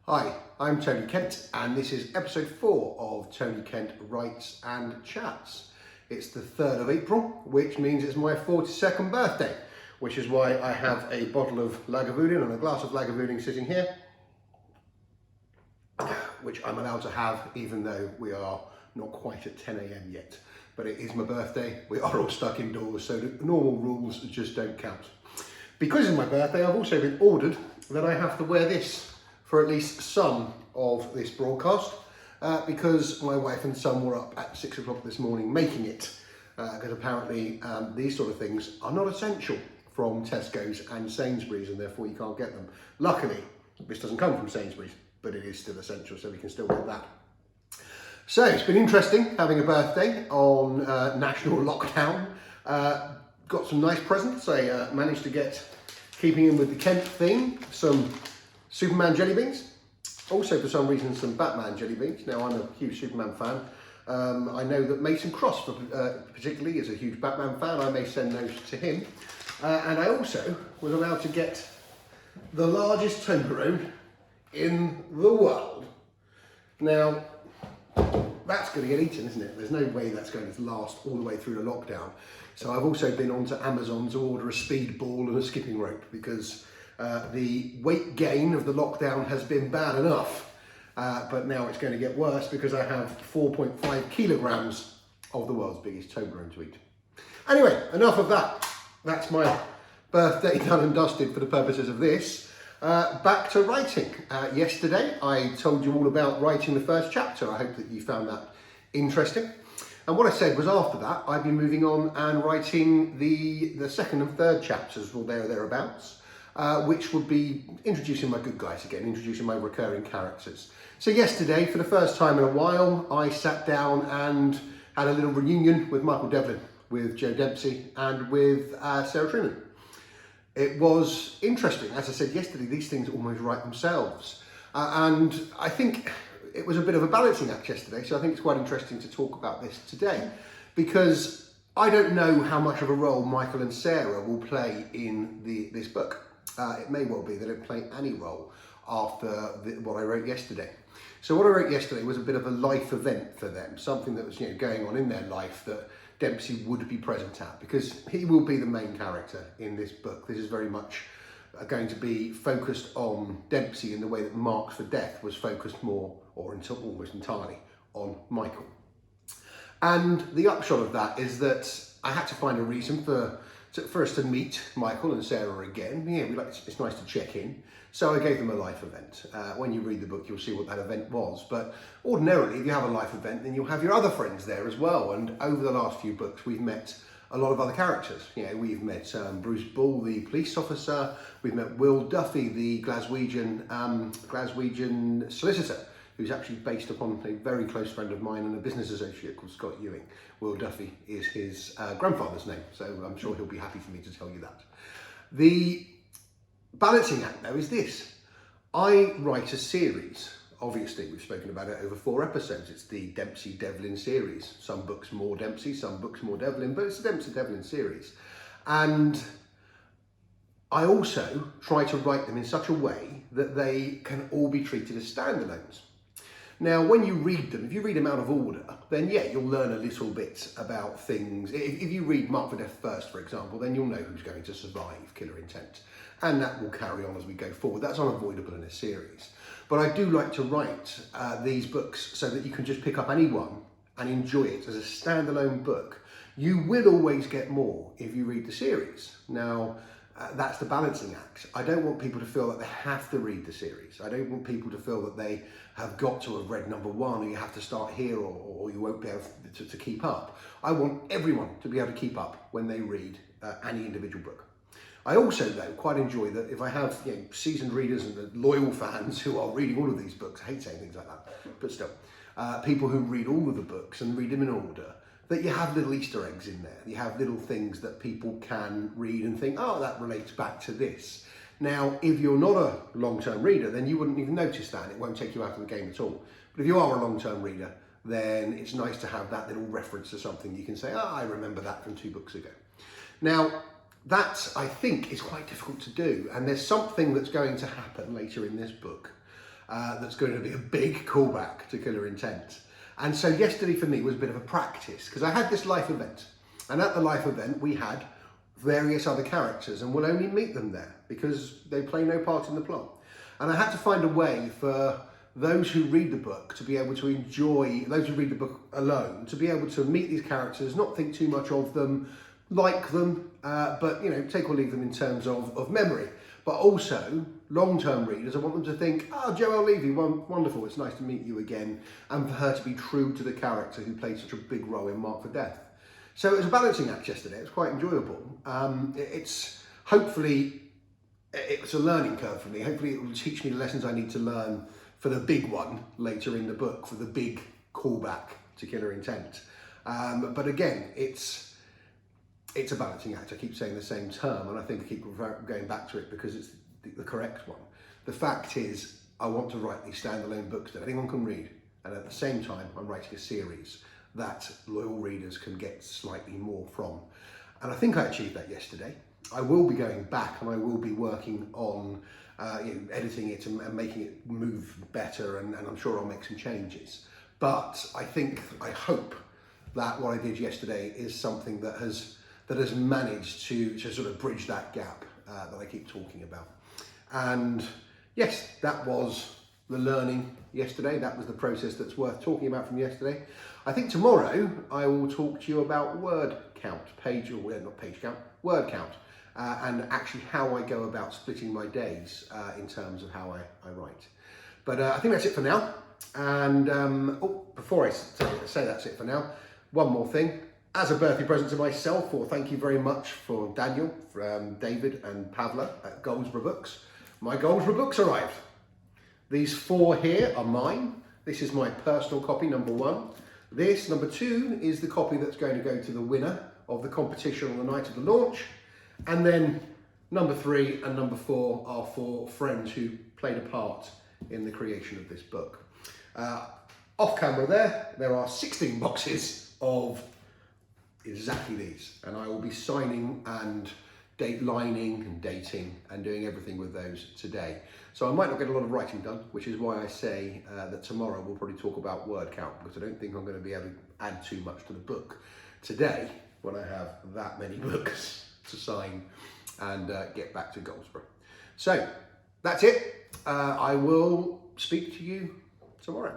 Hi, I'm Tony Kent and this is episode 4 of Tony Kent Writes and Chats. It's the 3rd of April, which means it's my 42nd birthday, which is why I have a bottle of Lagavulin and a glass of Lagavulin sitting here, which I'm allowed to have even though we are not quite at 10 AM yet. But it is my birthday, we are all stuck indoors, so the normal rules just don't count. Because it's my birthday, I've also been ordered that I have to wear this for at least some of this broadcast because my wife and son were up at 6 o'clock this morning making it because apparently these sort of things are not essential from Tesco's and Sainsbury's and therefore you can't get them. Luckily, this doesn't come from Sainsbury's, but it is still essential, so we can still get that. So it's been interesting having a birthday on national lockdown. Got some nice presents. I managed to get, keeping in with the Kent theme, some Superman jelly beans. Also, for some reason, some Batman jelly beans. Now, I'm a huge Superman fan. I know that Mason Cross, particularly, is a huge Batman fan. I may send those to him. And I also was allowed to get the largest Toblerone in the world. Now, that's going to get eaten, isn't it? There's no way that's going to last all the way through the lockdown. So I've also been onto Amazon to order a speed ball and a skipping rope because the weight gain of the lockdown has been bad enough, but now it's going to get worse because I have 4.5 kilograms of the world's biggest Toblerone to eat. Anyway, enough of that. That's my birthday done and dusted for the purposes of this. Back to writing. Yesterday I told you all about writing the first chapter. I hope that you found that interesting. And what I said was after that I'd be moving on and writing the second and third chapters or thereabouts. Which would be introducing my good guys again, introducing my recurring characters. So yesterday, for the first time in a while, I sat down and had a little reunion with Michael Devlin, with Joe Dempsey and with Sarah Truman. It was interesting. As I said yesterday, these things almost write themselves. And I think it was a bit of a balancing act yesterday, so I think it's quite interesting to talk about this today, because I don't know how much of a role Michael and Sarah will play in this book. It may well be they don't play any role after what I wrote yesterday. So what I wrote yesterday was a bit of a life event for them, something that was going on in their life that Dempsey would be present at, because he will be the main character in this book. This is very much going to be focused on Dempsey in the way that Marks for Death was focused more, or almost entirely, on Michael. And the upshot of that is that I had to find a reason for us to meet Michael and Sarah again. Yeah, it's nice to check in. So I gave them a life event. When you read the book, you'll see what that event was. But ordinarily, if you have a life event, then you'll have your other friends there as well. And over the last few books, we've met a lot of other characters. We've met Bruce Bull, the police officer. We've met Will Duffy, the Glaswegian solicitor, who's actually based upon a very close friend of mine and a business associate called Scott Ewing. Will Duffy is his grandfather's name, so I'm sure he'll be happy for me to tell you that. The balancing act, though, is this. I write a series. Obviously, we've spoken about it over 4 episodes. It's the Dempsey-Devlin series. Some books more Dempsey, some books more Devlin, but it's the Dempsey-Devlin series. And I also try to write them in such a way that they can all be treated as standalones. Now, when you read them, if you read them out of order, then yeah, you'll learn a little bit about things. If you read Mark for Death first, for example, then you'll know who's going to survive Killer Intent. And that will carry on as we go forward. That's unavoidable in a series. But I do like to write these books so that you can just pick up any one and enjoy it as a standalone book. You will always get more if you read the series. Now, that's the balancing act. I don't want people to feel that they have to read the series. I don't want people to feel that they have got to have read number 1 or you have to start here or you won't be able to keep up. I want everyone to be able to keep up when they read any individual book. I also, though, quite enjoy that if I have seasoned readers and loyal fans who are reading all of these books, I hate saying things like that, but still, people who read all of the books and read them in order, that you have little Easter eggs in there. You have little things that people can read and think, oh, that relates back to this. Now, if you're not a long-term reader, then you wouldn't even notice that. And it won't take you out of the game at all. But if you are a long-term reader, then it's nice to have that little reference to something. You can say, oh, I remember that from 2 books ago. Now, that, I think, is quite difficult to do. And there's something that's going to happen later in this book that's going to be a big callback to Killer Intent. And so yesterday for me was a bit of a practice, because I had this life event, and at the life event we had various other characters, and we'll only meet them there because they play no part in the plot. And I had to find a way for those who read the book to be able to enjoy, those who read the book alone, to be able to meet these characters, not think too much of them, like them, but take or leave them in terms of memory. But also, long-term readers, I want them to think, oh, Joelle Levy, wonderful, it's nice to meet you again, and for her to be true to the character who played such a big role in Marked for Death. So it was a balancing act yesterday. It was quite enjoyable. Hopefully, it's a learning curve for me. Hopefully it will teach me the lessons I need to learn for the big one later in the book, for the big callback to Killer Intent. But again, it's a balancing act. I keep saying the same term, and I think I keep going back to it because it's the correct one. The fact is, I want to write these standalone books that anyone can read, and at the same time, I'm writing a series that loyal readers can get slightly more from. And I think I achieved that yesterday. I will be going back and I will be working on editing it and making it move better, and I'm sure I'll make some changes. But I hope that what I did yesterday is something that has managed to sort of bridge that gap that I keep talking about. And yes, that was the learning yesterday. That was the process that's worth talking about from yesterday. I think tomorrow I will talk to you about word count, word count, and actually how I go about splitting my days in terms of how I write. But I think that's it for now. And before I say that's it for now, one more thing. As a birthday present to myself, or thank you very much for Daniel, David and Pavla at Goldsboro Books, my Goldsboro Books arrived. These 4 here are mine. This is my personal copy, number 1. This, number 2, is the copy that's going to go to the winner of the competition on the night of the launch. And then number 3 and number 4 are for friends who played a part in the creation of this book. Off camera there are 16 boxes of exactly these, and I will be signing and lining and dating and doing everything with those today. So I might not get a lot of writing done, which is why I say that tomorrow we'll probably talk about word count, because I don't think I'm going to be able to add too much to the book today when I have that many books to sign and get back to Goldsboro. So that's it. I will speak to you tomorrow.